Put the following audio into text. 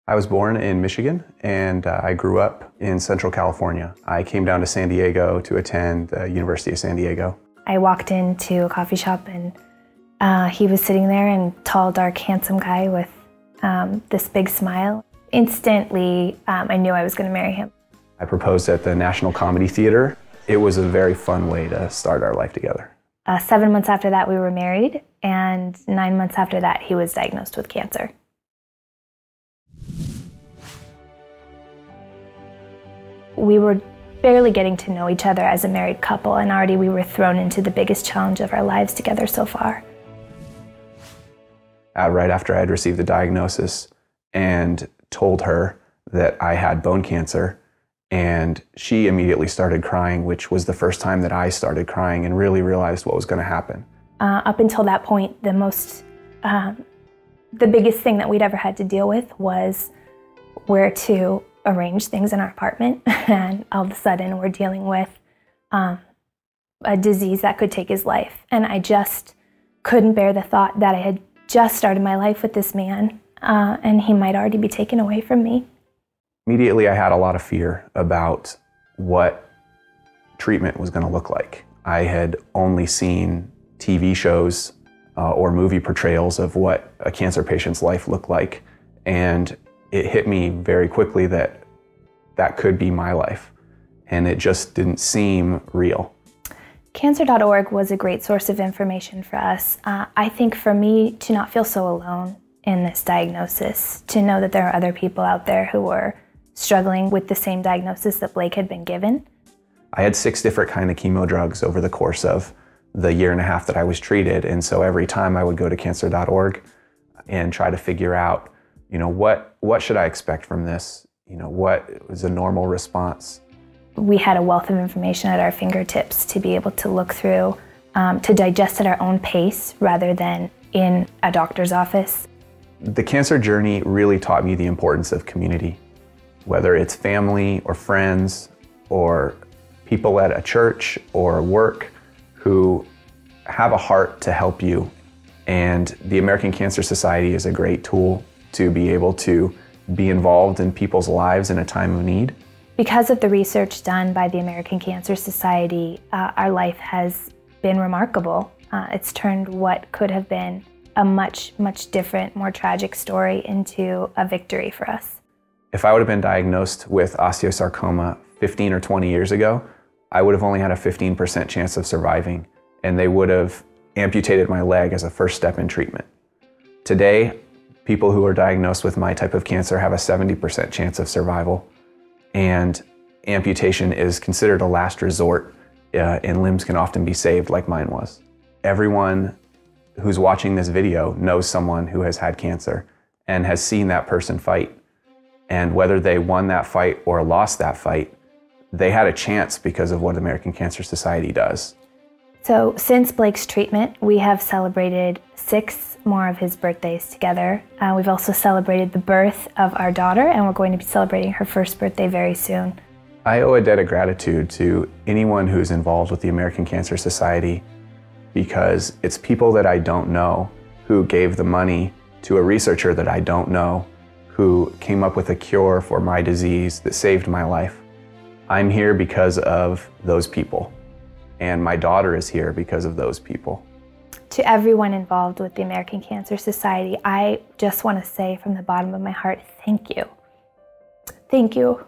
I was born in Michigan, and I grew up in Central California. I came down to San Diego to attend the University of San Diego. I walked into a coffee shop and he was sitting there, and tall, dark, handsome guy with this big smile. Instantly, I knew I was going to marry him. I proposed at the National Comedy Theater. It was a very fun way to start our life together. 7 months after that, we were married, and 9 months after that, he was diagnosed with cancer. We were barely getting to know each other as a married couple, and already we were thrown into the biggest challenge of our lives together so far. Right after I had received the diagnosis and told her that I had bone cancer, and she immediately started crying, which was the first time that I started crying and really realized what was going to happen. Up until that point, the biggest thing that we'd ever had to deal with was where to arrange things in our apartment, and all of a sudden we're dealing with a disease that could take his life. And I just couldn't bear the thought that I had just started my life with this man, and he might already be taken away from me. Immediately I had a lot of fear about what treatment was going to look like. I had only seen TV shows or movie portrayals of what a cancer patient's life looked like, and it hit me very quickly that that could be my life, and it just didn't seem real. Cancer.org was a great source of information for us. I think for me to not feel so alone in this diagnosis, to know that there are other people out there who were struggling with the same diagnosis that Blake had been given. I had 6 different kind of chemo drugs over the course of the 1.5 years that I was treated, and so every time I would go to Cancer.org and try to figure out, what should I expect from this? What is a normal response? We had a wealth of information at our fingertips to be able to look through, to digest at our own pace rather than in a doctor's office. The cancer journey really taught me the importance of community, whether it's family or friends or people at a church or work who have a heart to help you. And the American Cancer Society is a great tool to be able to be involved in people's lives in a time of need. Because of the research done by the American Cancer Society, our life has been remarkable. It's turned what could have been a much, much different, more tragic story into a victory for us. If I would have been diagnosed with osteosarcoma 15 or 20 years ago, I would have only had a 15% chance of surviving, and they would have amputated my leg as a first step in treatment. Today, people who are diagnosed with my type of cancer have a 70% chance of survival, and amputation is considered a last resort, and limbs can often be saved like mine was. Everyone who's watching this video knows someone who has had cancer and has seen that person fight. And whether they won that fight or lost that fight, they had a chance because of what the American Cancer Society does. So since Blake's treatment, we have celebrated 6 more of his birthdays together. We've also celebrated the birth of our daughter, and we're going to be celebrating her first birthday very soon. I owe a debt of gratitude to anyone who's involved with the American Cancer Society, because it's people that I don't know who gave the money to a researcher that I don't know, who came up with a cure for my disease that saved my life. I'm here because of those people, and my daughter is here because of those people. To everyone involved with the American Cancer Society, I just want to say from the bottom of my heart, thank you. Thank you.